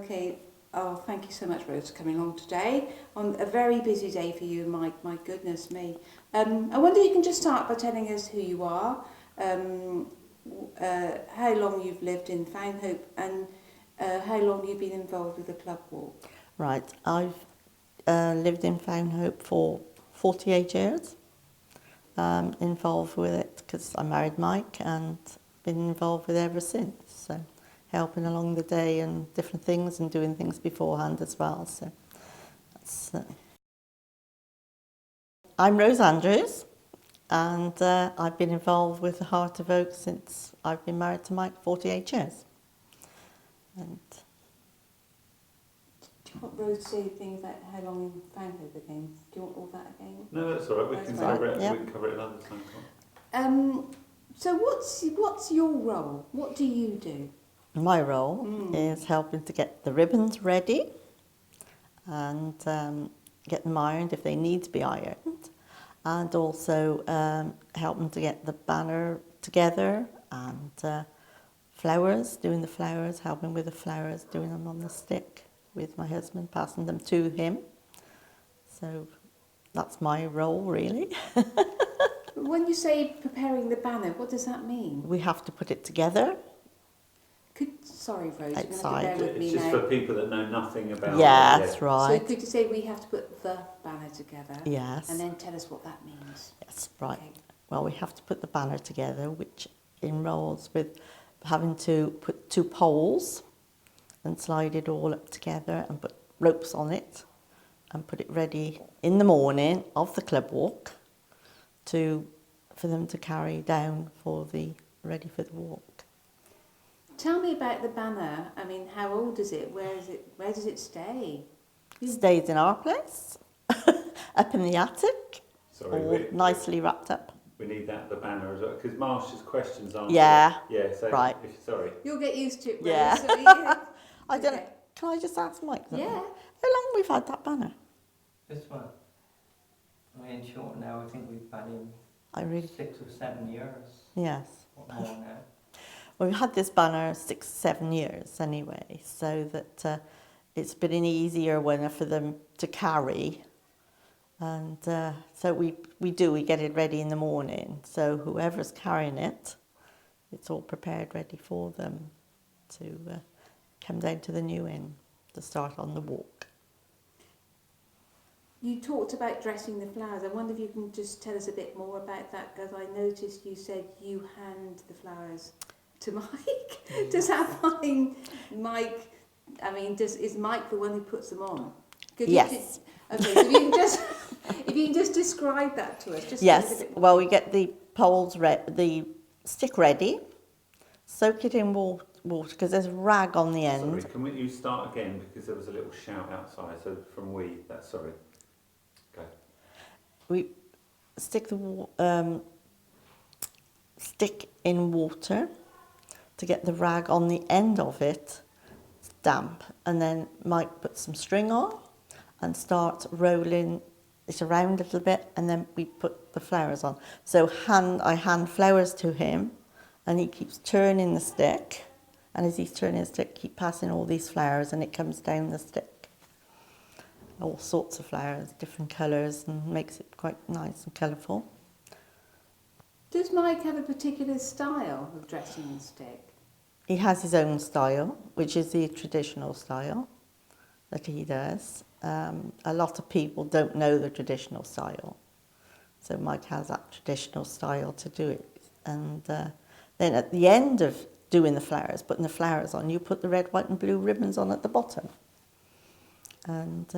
Okay. Oh, thank you so much, Rose, for coming along today on a very busy day for you, Mike. My goodness me. I wonder if you can just start by telling us who you are, how long you've lived in Fownhope, and how long you've been involved with the club walk. Right, I've lived in Fownhope for 48 years, involved with it because I married Mike and been involved with it ever since. So helping along the day and different things and doing things beforehand as well. So that's, I'm Rose Andrews, and I've been involved with the Heart of Oak since I've been married to Mike 48 years. And Do you want Rose to say things about how long in Fownhope again? Do you want all that again? No, that's all right. We That's can right. cover it. Yeah. We can cover it another time. So what's your role? What do you do? my role is helping to get the ribbons ready and get them ironed if they need to be ironed, and also helping to get the banner together and flowers, doing the flowers, helping with the flowers, doing them on the stick with my husband, passing them to him. So that's my role really. When you say preparing the banner, what does that mean? We have to put it together. Sorry, Rose, you're going to have to Outside. bear with It's me just now. for people that know nothing about Yeah, it. that's So right. could you say we have to put the banner together? Yes. And then tell us what that means. Yes, right. Okay. Well, we have to put the banner together, which enrolls with having to put 2 poles and slide it all up together and put ropes on it and put it ready in the morning of the club walk for them to carry down ready for the walk. Tell me about the banner. I mean, how old is it? Where does it stay? It stays in our place, up in the attic, Sorry, all nicely wrapped up. we need that the banner as well because Marsh's questions aren't. Yeah. Yeah. So Right. Sorry. You'll get used to it, Rose. Yeah. So yeah. I don't. Okay. Can I just ask Mike something? Yeah. How long we've had that banner? This one, in short now, I think we've had him I really. 6 or 7 years, Yes. or more now. Well, we've had this banner 6, 7 years anyway, so that it's been an easier one for them to carry. And so we get it ready in the morning. So whoever's carrying it, it's all prepared ready for them to come down to the new inn to start on the walk. You talked about dressing the flowers. I wonder if you can just tell us a bit more about that, because I noticed you said you hand the flowers to Mike. Does that mean Mike? I mean, is Mike the one who puts them on? Yes. Okay, so if you can just describe that to us. Just Yes. a bit more. Well, we get the poles the stick ready, soak it in water because there's rag on the end. Sorry. Can you start again because there was a little shout outside. So from that's sorry. Okay. We stick the stick in water to get the rag on the end of it damp, and then Mike puts some string on and starts rolling it around a little bit, and then we put the flowers on. So I hand flowers to him, and he keeps turning the stick, and as he's turning the stick, keep passing all these flowers, and it comes down the stick. All sorts of flowers, different colours, and makes it quite nice and colourful. Does Mike have a particular style of dressing the stick? He has his own style, which is the traditional style that he does. A lot of people don't know the traditional style, so Mike has that traditional style to do it. And then at the end of doing the flowers, putting the flowers on, you put the red, white and blue ribbons on at the bottom, and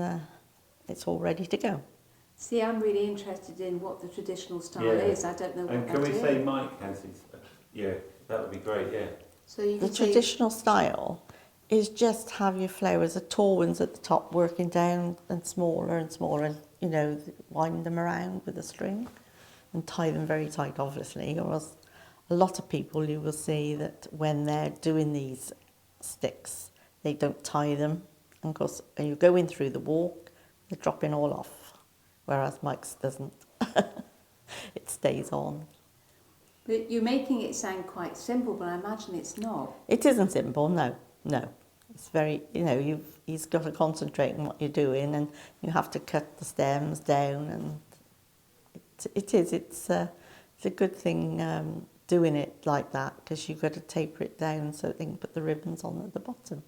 it's all ready to go. See, I'm really interested in what the traditional style Yeah. is. I don't know what And that can we is. say Mike has his? Yeah, that would be great. Yeah. So you The can say, traditional style is just have your flowers, the tall ones at the top, working down and smaller, and wind them around with a string and tie them very tight, obviously, or else a lot of people you will see that when they're doing these sticks, they don't tie them, and of course, when you're going through the walk, they're dropping all off, whereas Mike's doesn't. It stays on. but you're making it sound quite simple, but I imagine it's not. It isn't simple, no. It's very, you know, he's got to concentrate on what you're doing, and you have to cut the stems down, and it's a good thing doing it like that, because you've got to taper it down so they can put the ribbons on at the bottom.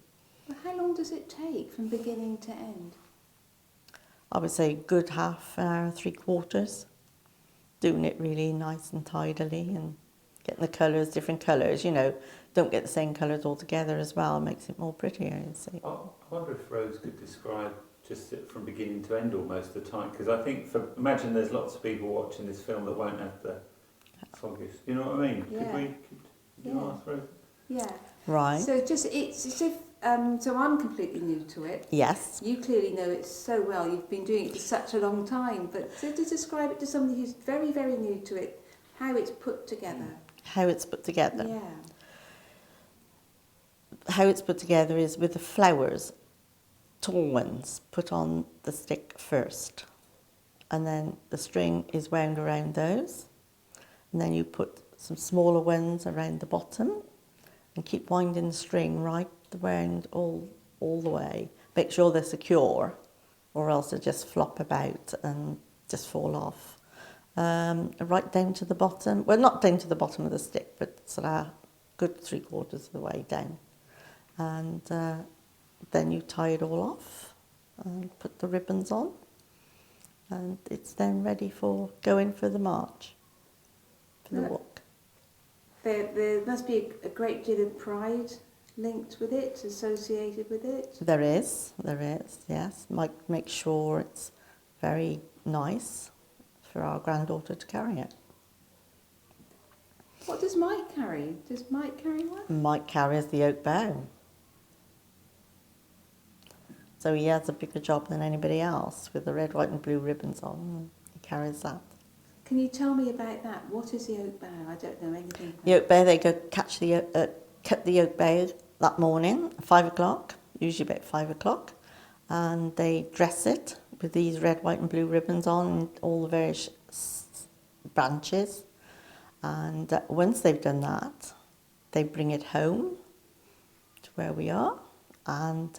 Well, how long does it take from beginning to end? I would say good half an hour, 3/4, doing it really nice and tidily and getting the colours, different colours, you know, don't get the same colours all together as well, it makes it more prettier, you see. I wonder if Rose could describe just it from beginning to end almost the time, because I think, imagine there's lots of people watching this film that won't have the foggies. You know what I mean? Yeah. Could you ask Rose? Yeah. Right. So it's as if, so I'm completely new to it. Yes. You clearly know it so well. You've been doing it for such a long time. But to describe it to somebody who's very, very new to it, how it's put together. How it's put together. Yeah. How it's put together is with the flowers, tall ones, put on the stick first. And then the string is wound around those. And then you put some smaller ones around the bottom and keep winding the string right around all the way. Make sure they're secure, or else they just flop about and just fall off. Right down to the bottom, well, not down to the bottom of the stick, but sort of good 3/4 of the way down. And then you tie it all off and put the ribbons on, and it's then ready for going for the march, for the walk. There must be a great deal of pride linked with it, associated with it. There is, yes. Make sure it's very nice for our granddaughter to carry it. What does Mike carry? Does Mike carry one? Mike carries the oak bow. So he has a bigger job than anybody else with the red, white and blue ribbons on. He carries that. Can you tell me about that? What is the oak bow? I don't know anything about The oak bow, they go cut the oak bow that morning, 5 o'clock, usually about 5 o'clock, and they dress it with these red, white and blue ribbons on and all the various branches. And once they've done that, they bring it home to where we are, and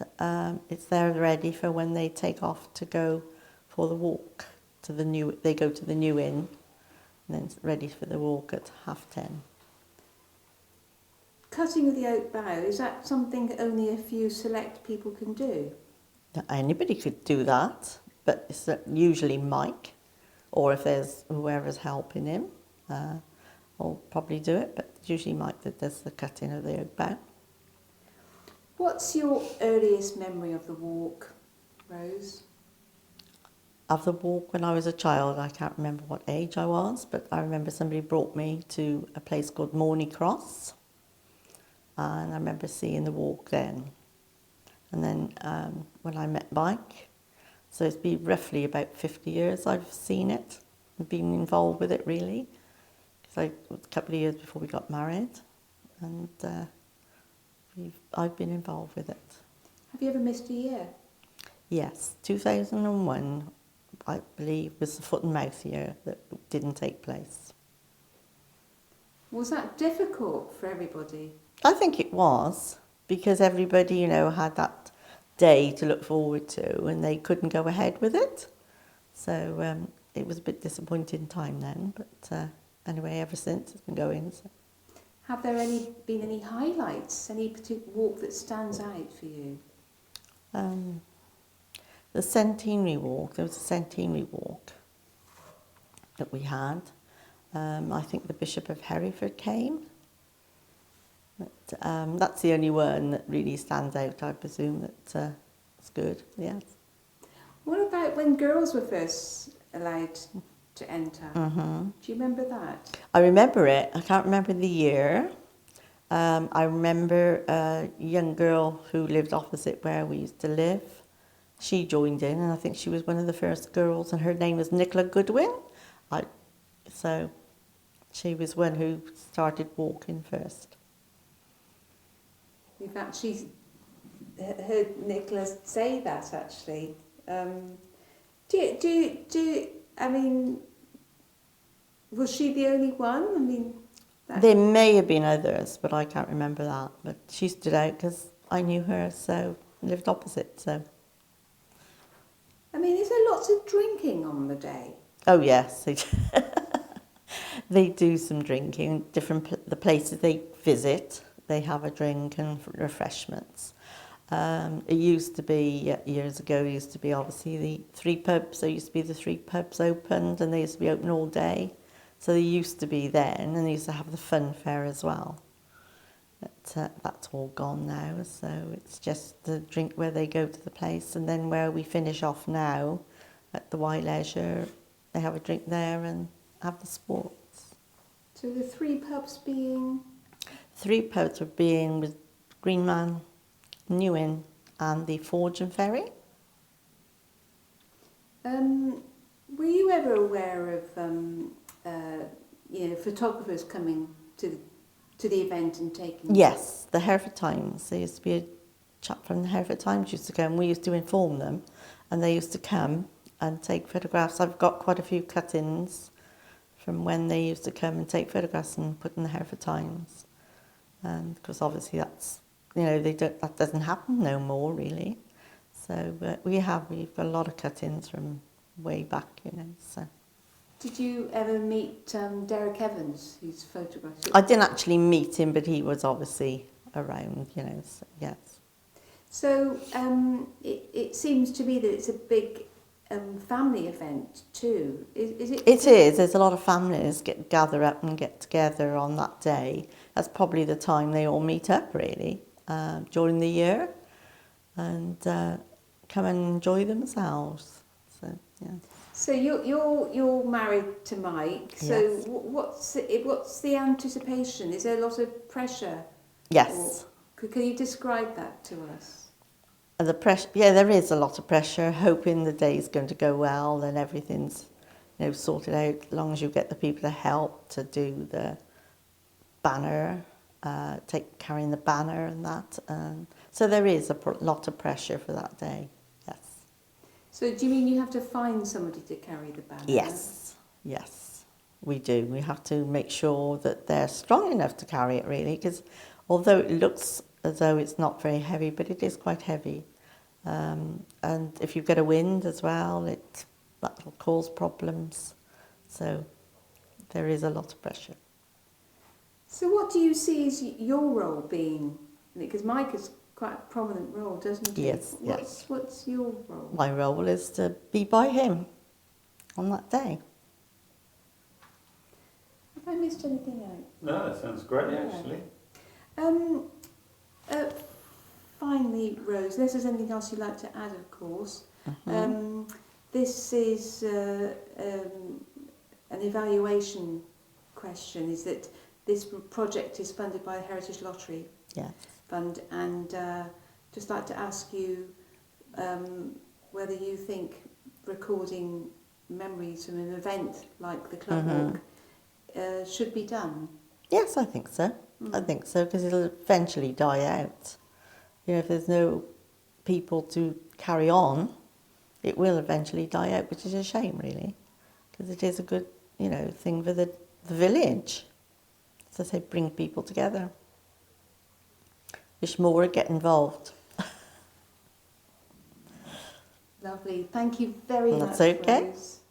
it's there ready for when they take off to go for the walk to the new. They go to the new inn, and then it's ready for the walk at 10:30. Cutting of the oak bow, is that something that only a few select people can do? Now, anybody could do that, but it's usually Mike, or if there's whoever's helping him, will probably do it, but it's usually Mike that does the cutting of the oak bow. What's your earliest memory of the walk, Rose? Of the walk when I was a child, I can't remember what age I was, but I remember somebody brought me to a place called Morney Cross, and I remember seeing the walk then. And then when I met Mike, so it's been roughly about 50 years I've seen it, and been involved with it really, because it was a couple of years before we got married, and I've been involved with it. Have you ever missed a year? Yes, 2001, I believe, was the foot and mouth year that didn't take place. Was that difficult for everybody? I think it was, because everybody, you know, had that day to look forward to, and they couldn't go ahead with it. So it was a bit disappointing time then, but anyway, ever since it's been going. So. Have there been any highlights, any particular walk that stands out for you? The centenary walk, there was a centenary walk that we had. I think the Bishop of Hereford came. But, that's the only one that really stands out, I presume, that it's good, yes. What about when girls were first allowed to enter? Mm-hmm. Do you remember that? I remember it. I can't remember the year. I remember a young girl who lived opposite where we used to live. She joined in, and I think she was one of the first girls, and her name was Nicola Goodwin. So she was one who started walking first. We've actually heard Nicola say that, actually. I mean, was she the only one? I mean, There may have been others, but I can't remember that. But she stood out because I knew her, so lived opposite. So, I mean, is there lots of drinking on the day? oh yes, they do some drinking. The places they visit, they have a drink and refreshments. It used to be, years ago, it used to be obviously the 3 pubs. There used to be the 3 pubs opened, and they used to be open all day. So they used to be then, and they used to have the fun fair as well. But that's all gone now, so it's just the drink where they go to the place, and then where we finish off now at the Y Leisure, they have a drink there and have the sports. So the 3 pubs being? 3 pubs are being with Greenman, New Inn, and the Forge and Ferry. Were you ever aware of photographers coming to the event and taking? Yes, the Hereford Times. There used to be a chap from the Hereford Times used to come. We used to inform them, and they used to come and take photographs. I've got quite a few cut-ins from when they used to come and take photographs and put in the Hereford Times. And because obviously that's, that doesn't happen no more really. So we've got a lot of cut-ins from way back, so. Did you ever meet Derek Evans, who's photographed? I didn't actually meet him, but he was obviously around, so yes. So it seems to me that it's a big family event too. Is it? It is. There's a lot of families gather up and get together on that day. That's probably the time they all meet up, really, during the year, and come and enjoy themselves. So yeah. So you're married to Mike. So Yes. what's the anticipation? Is there a lot of pressure? Yes. Or can you describe that to us? The pressure, there is a lot of pressure, hoping the day's going to go well and everything's, sorted out, as long as you get the people to help to do the banner, carrying the banner and that. So there is a lot of pressure for that day, yes. So do you mean you have to find somebody to carry the banner? Yes, we do. We have to make sure that they're strong enough to carry it, really, because although it looks as though it's not very heavy, but it is quite heavy. And if you get a wind as well, that will cause problems. So there is a lot of pressure. So what do you see as your role being? Because Mike has quite a prominent role, doesn't he? Yes, yes. What's your role? My role is to be by him on that day. Have I missed anything out? No, that sounds great, Yeah. actually. Finally, Rose, unless there's anything else you'd like to add, of course. This is an evaluation question, is that this project is funded by the Heritage Lottery Fund, and just like to ask you whether you think recording memories from an event like the Club Walk should be done. Yes, I think so. I think so, because it'll eventually die out. If there's no people to carry on, it will eventually die out, which is a shame, really, because it is a good, thing for the village. So they bring people together. Wish more would get involved. Lovely. Thank you very much, That's okay. Rose.